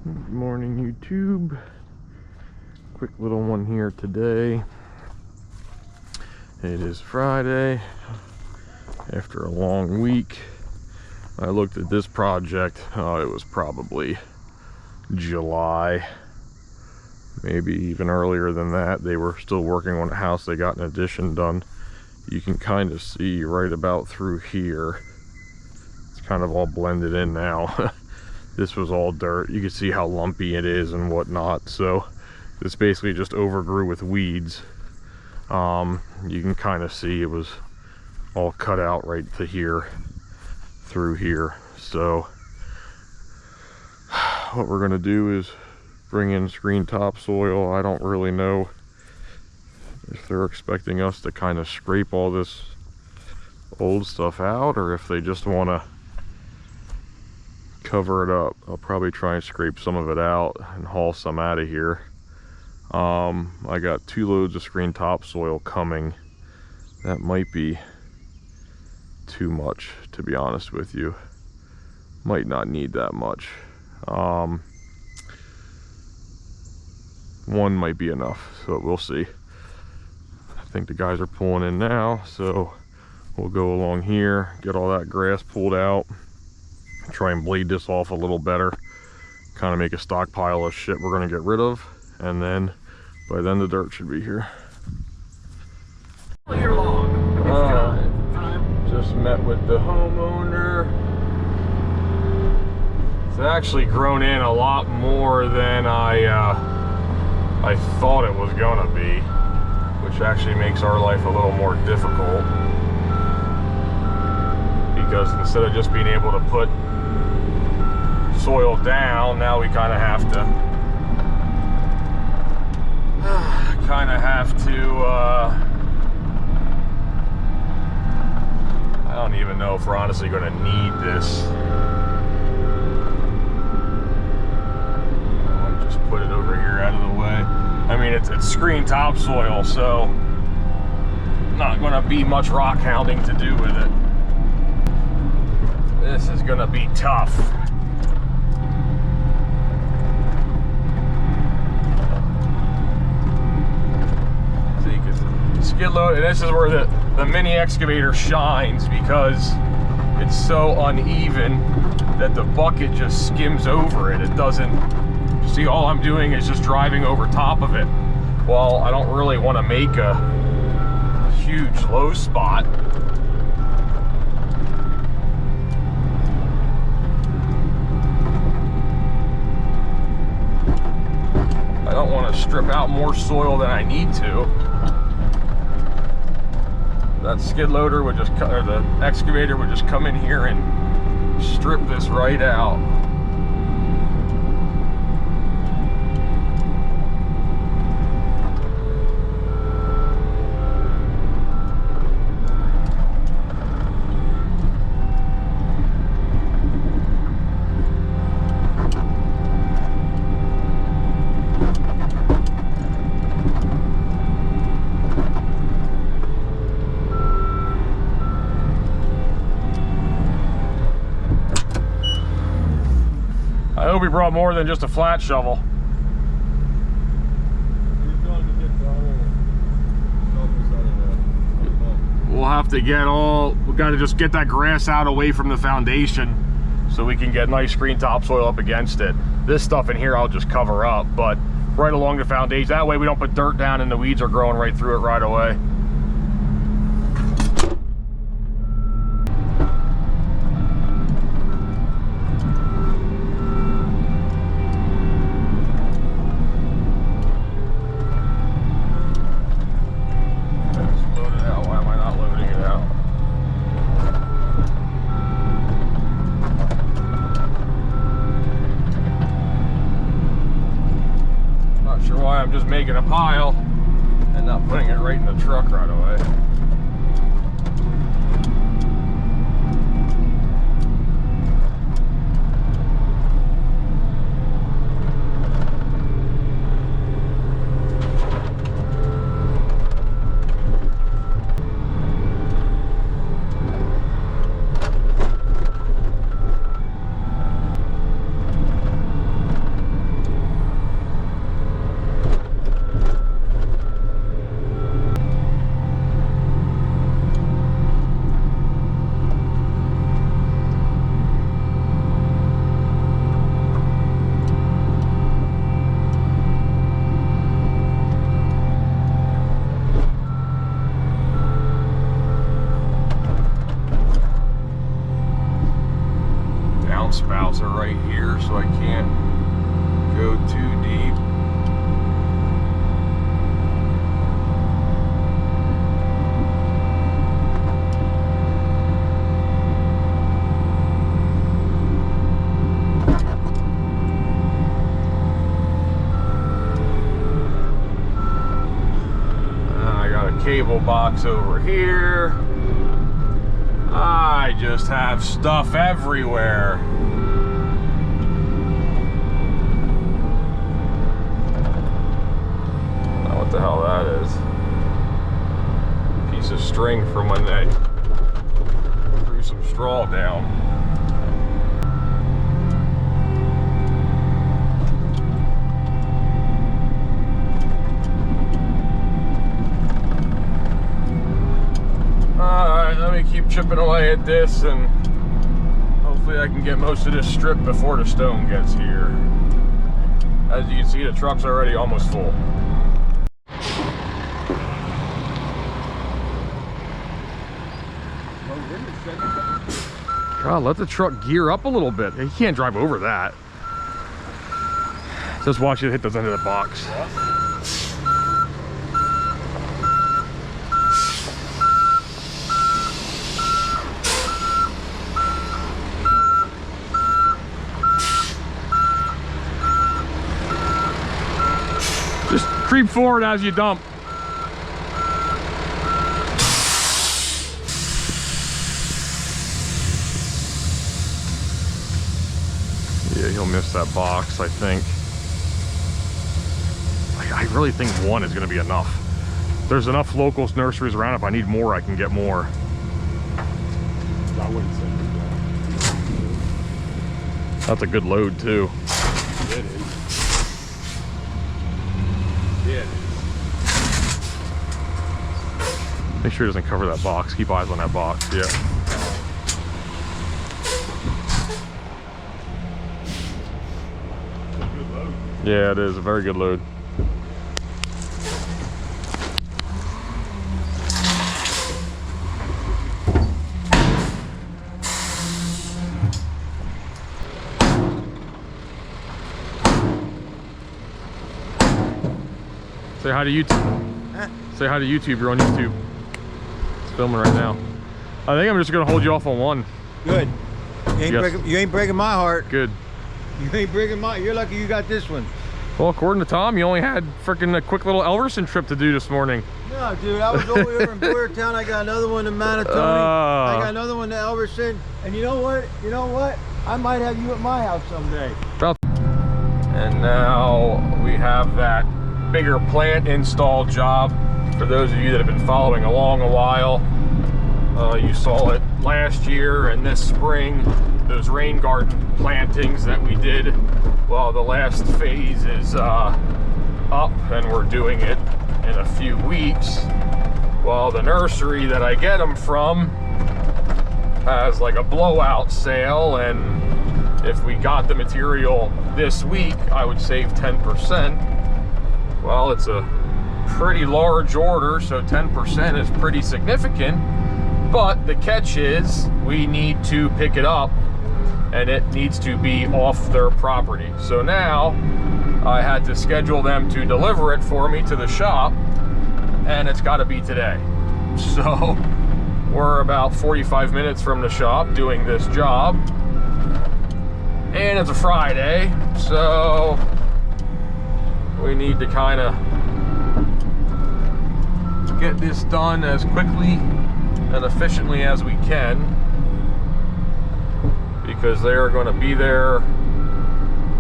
Good morning, YouTube. Quick little one here today. It is Friday after a long week. I looked at this project, it was probably July, maybe even earlier than that. They were still working on a house. They got an addition done. You can kind of see right about through here. It's kind of all blended in now. This was all dirt. You can see how lumpy it is and whatnot. So this basically just overgrew with weeds. You can kind of see it was all cut out right to here, through here. So what we're gonna do is bring in screen topsoil. I don't really know if they're expecting us to kind of scrape all this old stuff out, or if they just want to cover it up. I'll probably try and scrape some of it out and haul some out of here. I got 2 loads of screen topsoil coming. That might be too much, to be honest with you. Might not need that much. One might be enough, so we'll see. I think the guys are pulling in now, so we'll go along here, get all that grass pulled out, try and blade this off a little better, kind of make a stockpile of shit we're gonna get rid of, and then by then the dirt should be here. Just met with the homeowner. It's actually grown in a lot more than I thought it was gonna be, which actually makes our life a little more difficult, because instead of just being able to put soil down, now we kind of have to I don't even know if we're honestly going to need this. I'll just put it over here out of the way. I mean, it's screen topsoil, so not going to be much rock hounding to do with it. This is going to be tough. See, because the skid load, and this is where the mini excavator shines, because it's so uneven that the bucket just skims over it. It doesn't, see, all I'm doing is just driving over top of it. Well, I don't really want to make a huge low spot. I don't want to strip out more soil than I need to. That skid loader would just, or the excavator would just come in here and strip this right out. I hope he brought more than just a flat shovel. We'll have to get we got to just get that grass out away from the foundation so we can get nice screen topsoil up against it. This stuff in here I'll just cover up, but right along the foundation, that way we don't put dirt down and the weeds are growing right through it right away. I'm just making a pile and not putting it right in the truck right away. can't go too deep. I got a cable box over here. I just have stuff everywhere. What the hell that is? Piece of string from when they threw some straw down. Alright, let me keep chipping away at this, and hopefully I can get most of this strip before the stone gets here. As you can see, the truck's already almost full. God, let the truck gear up a little bit. He can't drive over that. Just watch it hit the end of the box. Just creep forward as you dump. Yeah, he'll miss that box, I think. I really think one is going to be enough. There's enough local nurseries around. If I need more, I can get more. I wouldn't say that. That's a good load, too. It is. Yeah, it is. Make sure it doesn't cover that box. Keep eyes on that box. Yeah. Yeah, it is a very good load. Say hi to YouTube. Huh? Say hi to YouTube. You're on YouTube. It's filming right now. I think I'm just gonna hold you off on one. Good. You ain't breaking my heart. Good. You ain't breaking my. You're lucky you got this one. Well, according to Tom, you only had freaking a quick little Elverson trip to do this morning. No, dude, I was over here in Boyertown. I got another one to Manatoni. I got another one to Elverson. And you know what? You know what? I might have you at my house someday. And now we have that bigger plant install job. For those of you that have been following along a while, you saw it last year and this spring, those rain garden plantings that we did. Well, the last phase is up and we're doing it in a few weeks. Well, the nursery that I get them from has like a blowout sale, and if we got the material this week, I would save 10%. Well, it's a pretty large order, so 10% is pretty significant, but the catch is we need to pick it up and it needs to be off their property. So now I had to schedule them to deliver it for me to the shop, and it's got to be today. So we're about 45 minutes from the shop doing this job, and it's a Friday, so we need to kind of get this done as quickly and efficiently as we can, because they are going to be there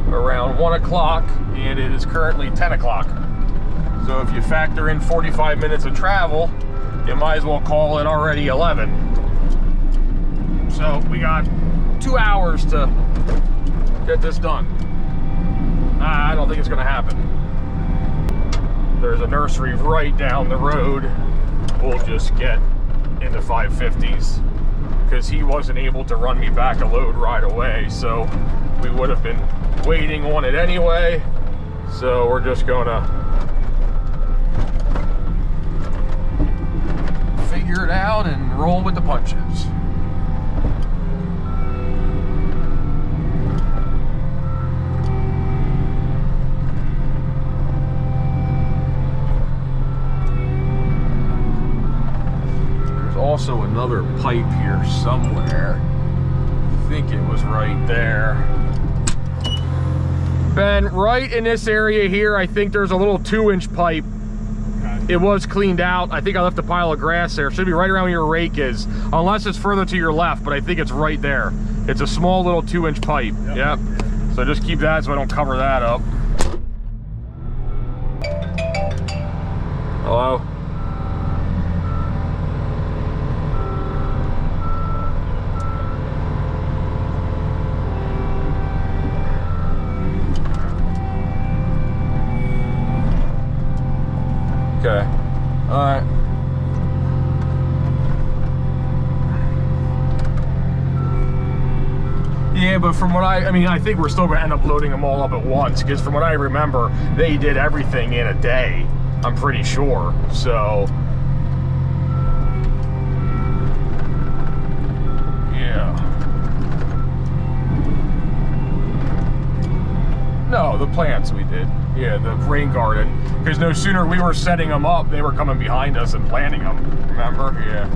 around 1 o'clock and it is currently 10 o'clock. So if you factor in 45 minutes of travel, you might as well call it already 11. So we got 2 hours to get this done. I don't think it's going to happen. There's a nursery right down the road. We'll just get in the 550s because he wasn't able to run me back a load right away, so we would have been waiting on it anyway. So we're just gonna figure it out and roll with the punches. also another pipe here somewhere. I think it was right there. Ben, right in this area here, I think there's a little 2-inch pipe. It was cleaned out. I think I left a pile of grass there. It should be right around where your rake is, unless it's further to your left, but I think it's right there. It's a small little 2-inch pipe. Yep. So just keep that so I don't cover that up. Hello? Okay. All right. Yeah, but from what I mean, I think we're still gonna end up loading them all up at once, because from what I remember, they did everything in a day. I'm pretty sure. So, yeah. No, the plants we did. Yeah, the rain garden. Because no sooner we were setting them up, they were coming behind us and planting them. Remember? Yeah.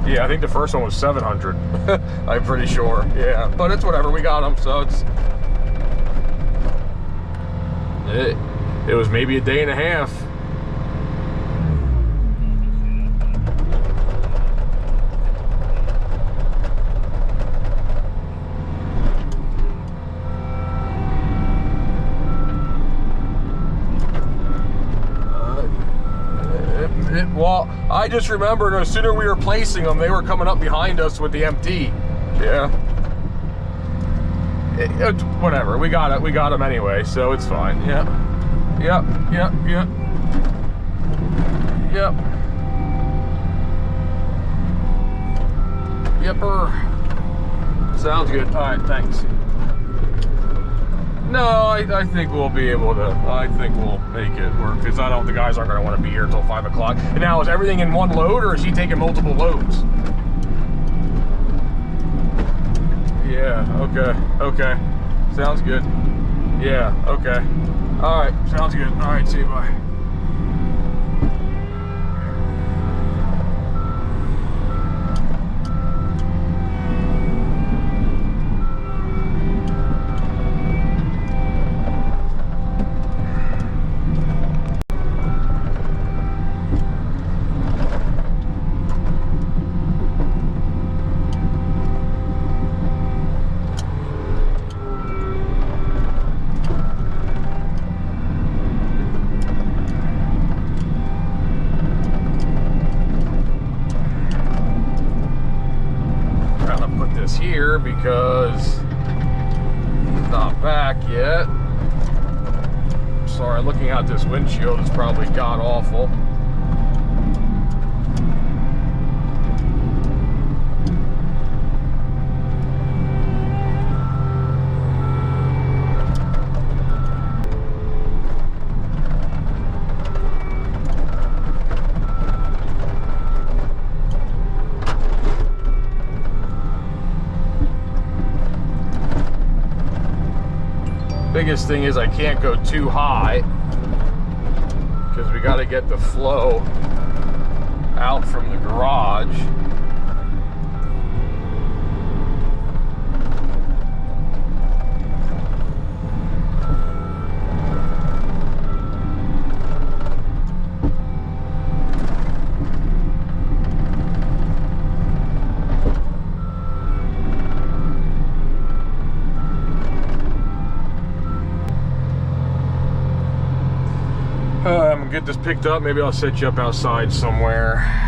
Yeah, I think the first one was 700. I'm pretty sure. Yeah, but it's whatever. We got them, so it's. It was maybe a day and a half. Well, I just remembered as sooner we were placing them, they were coming up behind us with the MT. Yeah. Whatever. We got it. We got them anyway, so it's fine. Yeah. Yep. Yep. Yep. Yep. Yepper. Sounds good. All right. Thanks. No, I think we'll be able to. I think we'll make it work, because I don't. The guys aren't going to want to be here until 5 o'clock. And now, is everything in one load, or is he taking multiple loads? Yeah. Okay. Okay. Sounds good. Yeah. Okay. All right. Sounds good. All right. See you. Bye. Here because he's not back yet. Sorry, looking out this windshield is probably god awful. Biggest thing is I can't go too high, because we got to get the flow out from the garage. I'm gonna get this picked up. Maybe I'll set you up outside somewhere.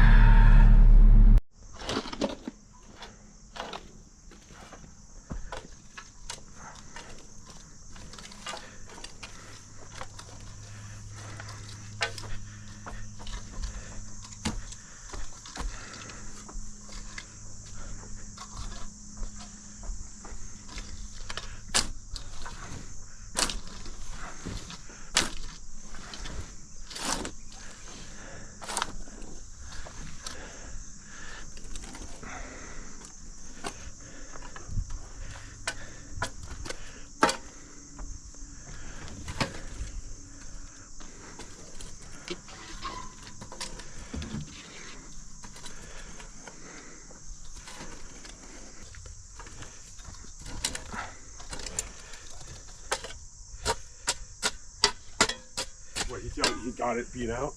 He got it beat out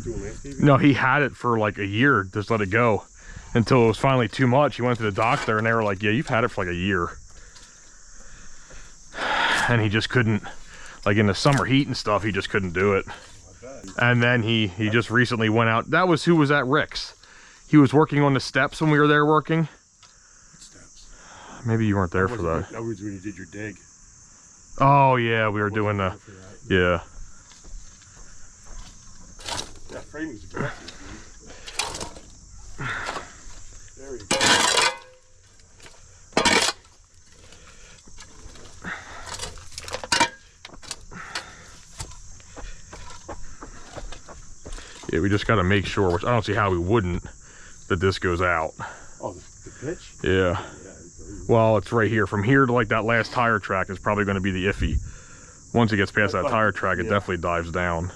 doing landscaping? No, he had it for like a year, just let it go until it was finally too much. He went to the doctor and they were like, yeah, you've had it for like a year. And he just couldn't, like in the summer heat and stuff, he just couldn't do it. And then he just recently went out. That was who was at Rick's. He was working on the steps when we were there working. Steps. Maybe you weren't there for that. That was when you did your dig. Oh yeah, we were doing the, yeah. That framing's aggressive, dude. There you go. Yeah, we just got to make sure, which I don't see how we wouldn't, that this goes out. Oh, the pitch? Yeah. Well, it's right here. From here to like that last tire track is probably going to be the iffy. Once it gets past that tire track, it definitely dives down.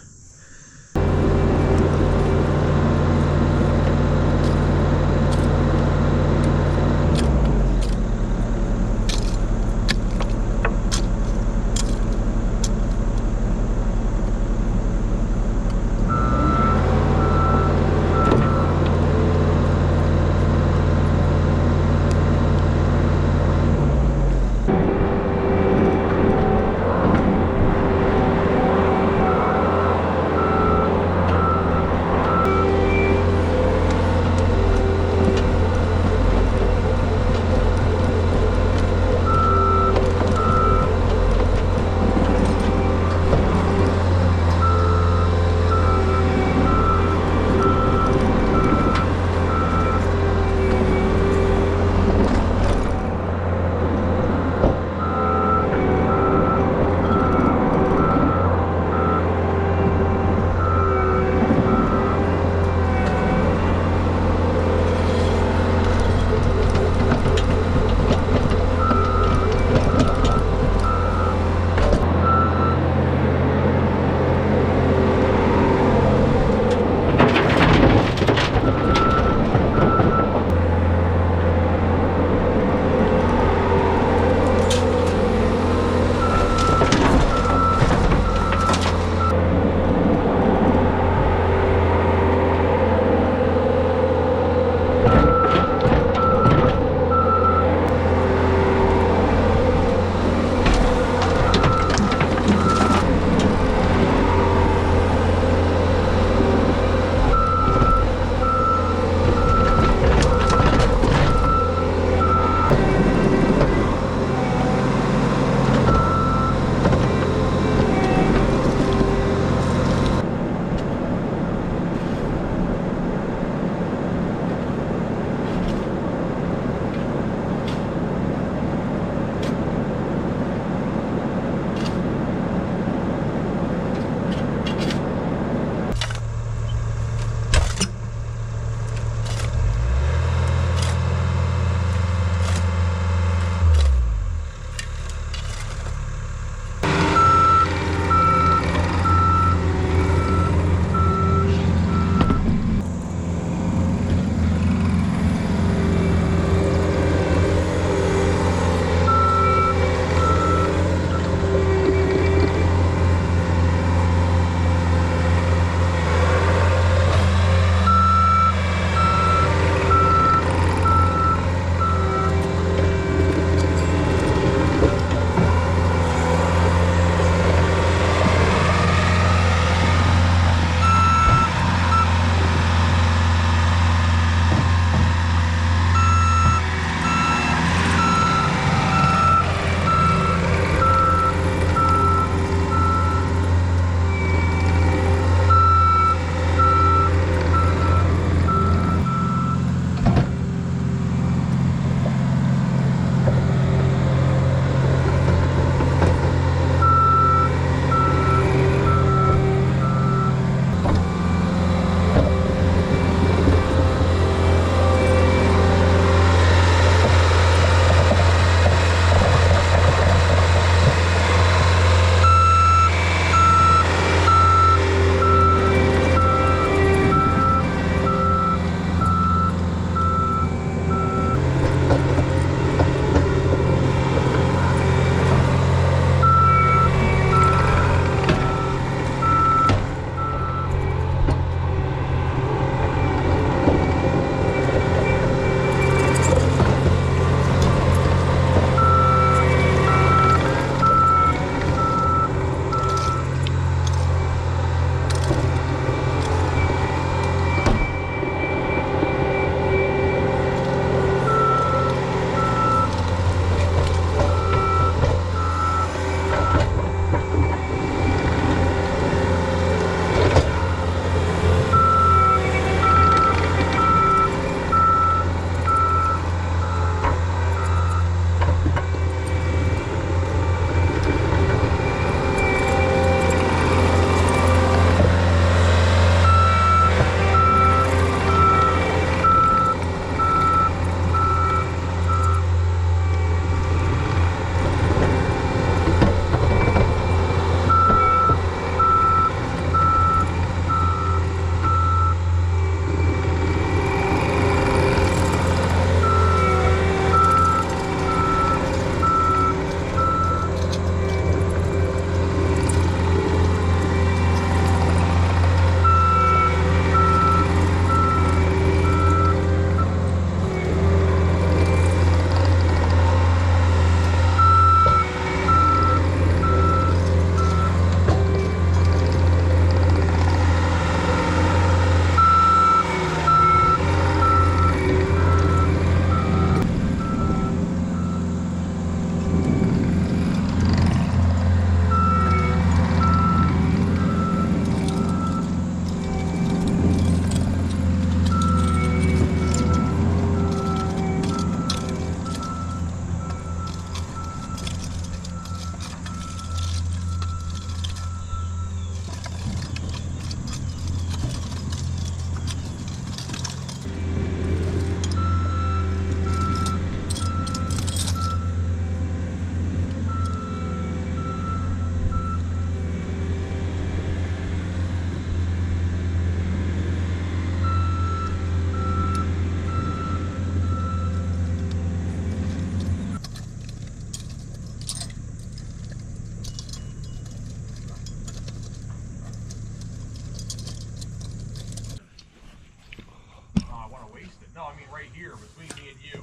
right here between me and you.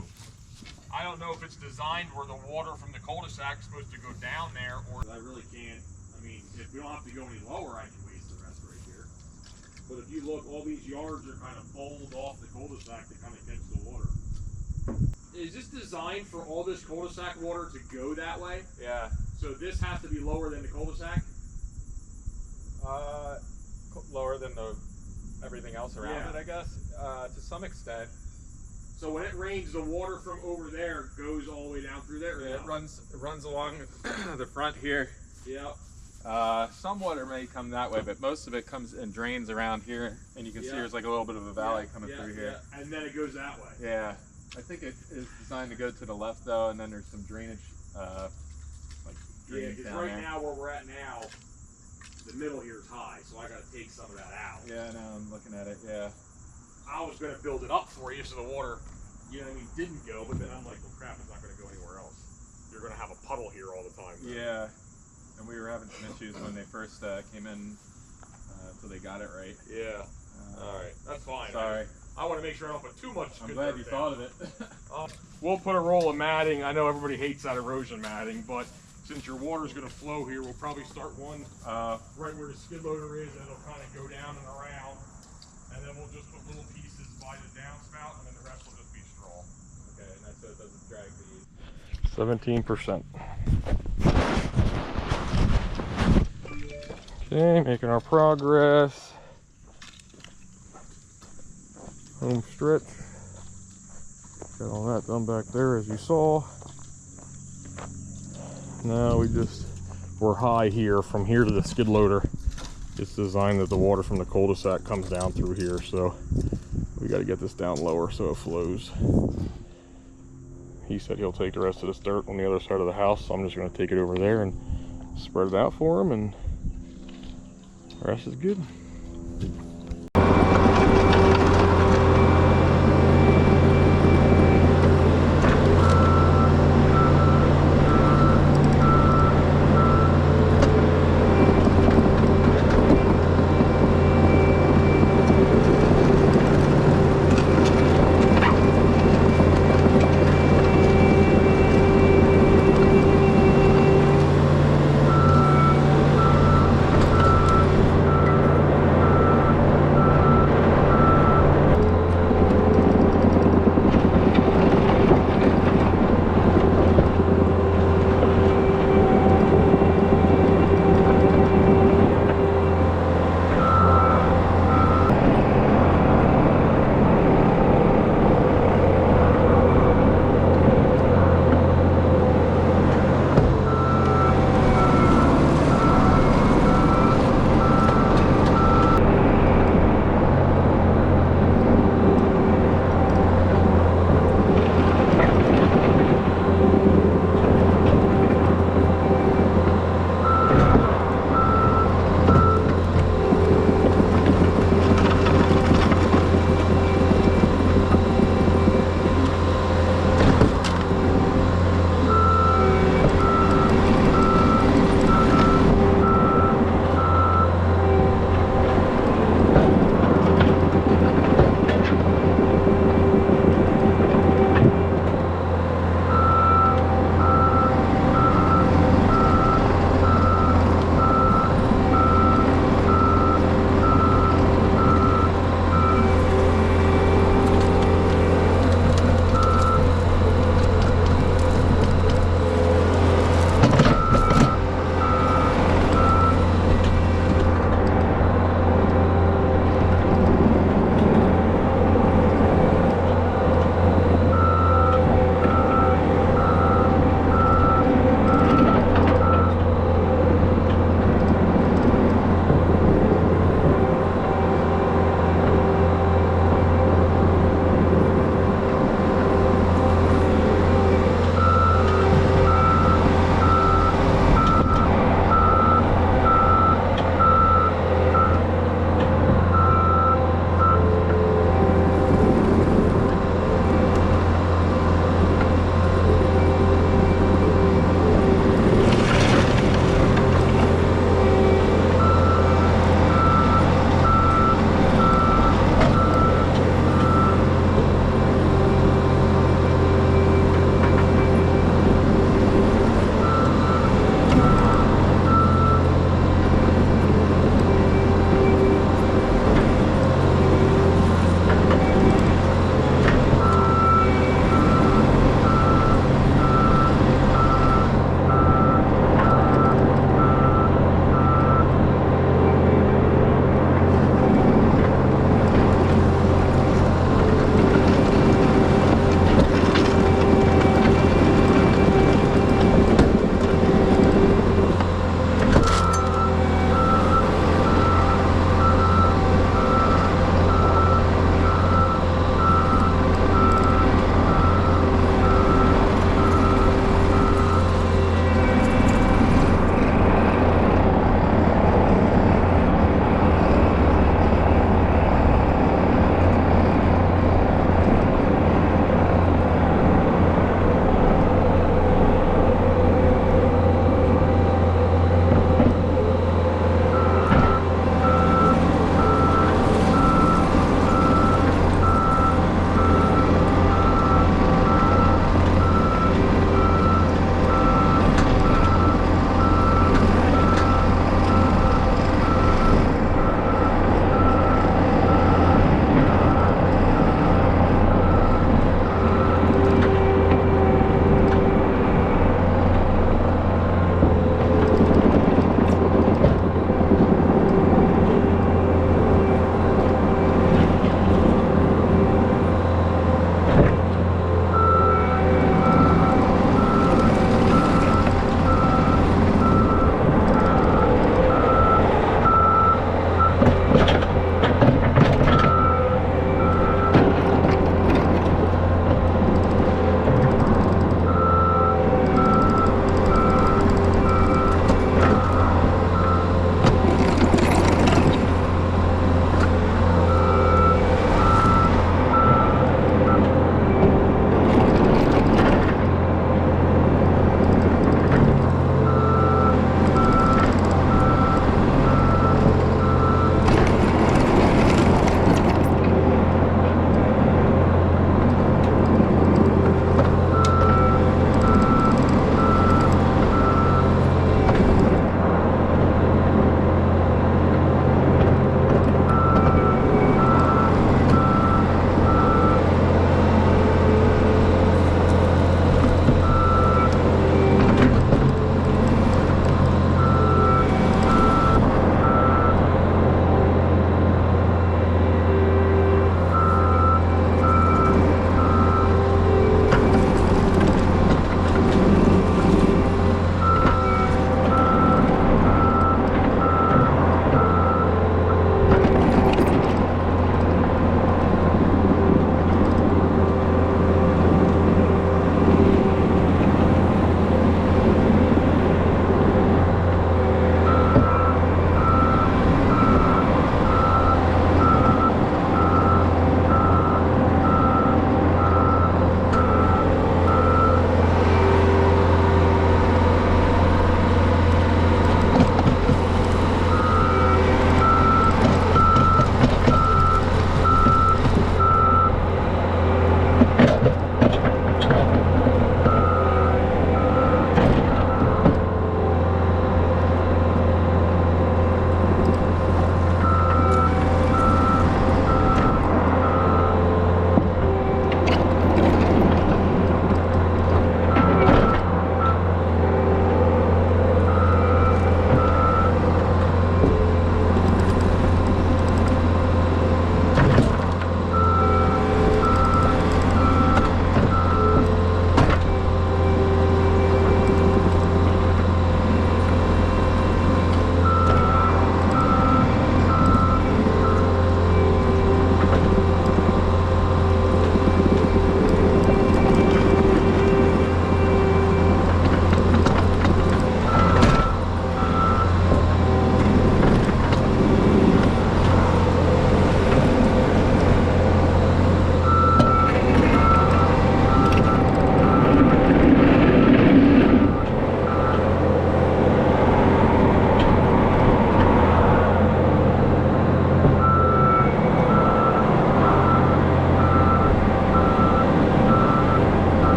I don't know if it's designed where the water from the cul-de-sac is supposed to go down there, or I really can't. I mean, if we don't have to go any lower, I can waste the rest right here. But if you look, all these yards are kind of bowled off the cul-de-sac to kind of catch the water. Is this designed for all this cul-de-sac water to go that way? Yeah. So this has to be lower than the cul-de-sac? Lower than everything else around Yeah. it, I guess, to some extent. So when it rains, the water from over there goes all the way down through there? Or It no? runs along the front here. Yeah. Some water may come that way, but most of it comes and drains around here, and you can see Yeah. there's like a little bit of a valley coming Yeah, through here. yeah. And then it goes that way. Yeah. I think it is designed to go to the left though, and then there's some drainage, like Yeah, drains because down right there. now where we're at now, the middle here is high, so I got to take some of that out. Yeah, now I'm looking at it. Yeah. I was going to build it up for you so the water, you know what I mean, didn't go, but then I'm like, well, crap, it's not going to go anywhere else. You're going to have a puddle here all the time. Then. Yeah. And we were having some issues when they first came in, so they got it right. Yeah. All right, that's fine. Sorry. I want to make sure I don't put too much. I'm good glad dirt you down. thought of it. We'll put a roll of matting. I know everybody hates that erosion matting, but since your water's going to flow here, we'll probably start one right where the skid loader is, and it'll kind of go down and around, and then we'll just put little pieces by the downspout, and then the rest will just be straw. Okay, and that's so it doesn't drag the. 17%. Okay, making our progress. Home stretch. Got all that done back there as you saw. Now we're high here from here to the skid loader. It's designed that the water from the cul-de-sac comes down through here, so we got to get this down lower so it flows. He said he'll take the rest of this dirt on the other side of the house, so I'm just going to take it over there and spread it out for him, and the rest is good.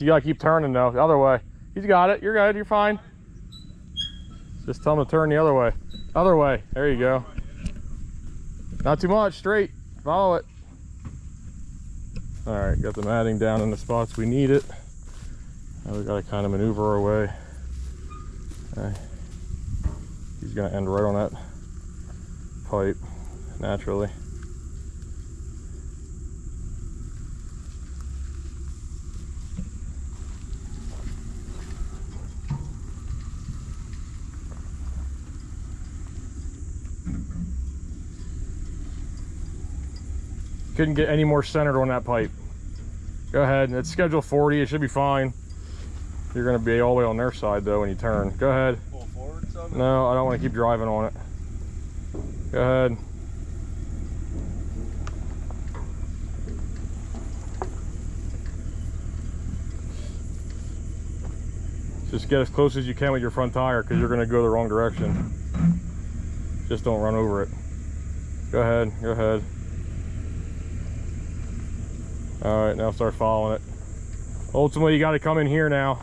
You gotta keep turning though, the other way. He's got it, you're good, you're fine. Just tell him to turn the other way. Other way, there you go. Not too much, straight, follow it. All right, got the matting down in the spots we need it. Now we gotta kind of maneuver our way. Okay. He's gonna end right on that pipe, naturally. Couldn't get any more centered on that pipe. Go ahead, it's schedule 40, it should be fine. You're gonna be all the way on their side though when you turn. Go ahead. Pull forward some? No, I don't want to keep driving on it. Go ahead. Just get as close as you can with your front tire because you're gonna go the wrong direction. Just don't run over it. Go ahead, go ahead. All right, now start following it. Ultimately, you got to come in here now.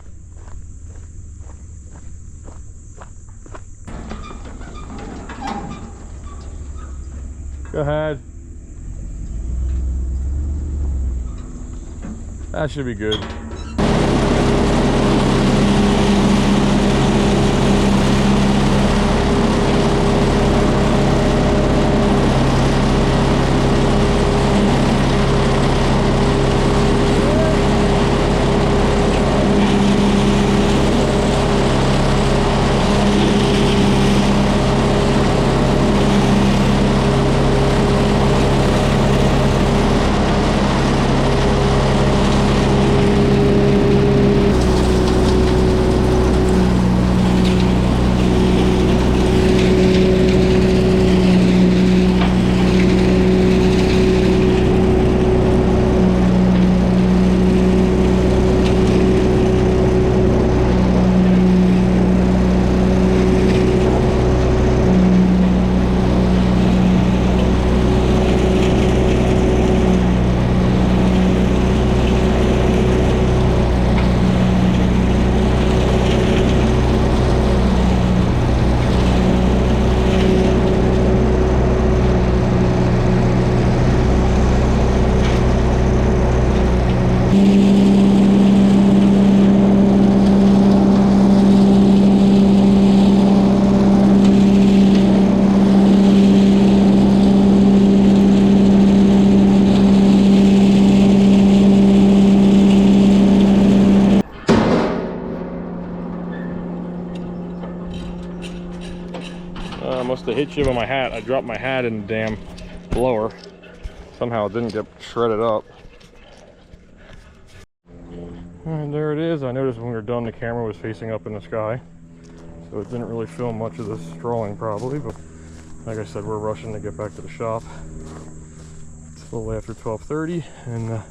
Go ahead. That should be good. I must have hit you with my hat. I dropped my hat in the damn blower. Somehow it didn't get shredded up. And there it is. I noticed when we were done the camera was facing up in the sky. So it didn't really film much of this drawing probably, but like I said, we're rushing to get back to the shop. It's a little after 12:30 and the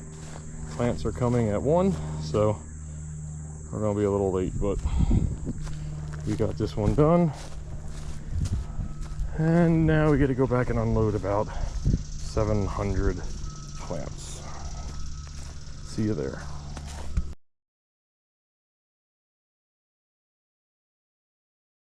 plants are coming at 1, so we're gonna be a little late, but we got this one done. And now we get to go back and unload about 700 plants. See you there.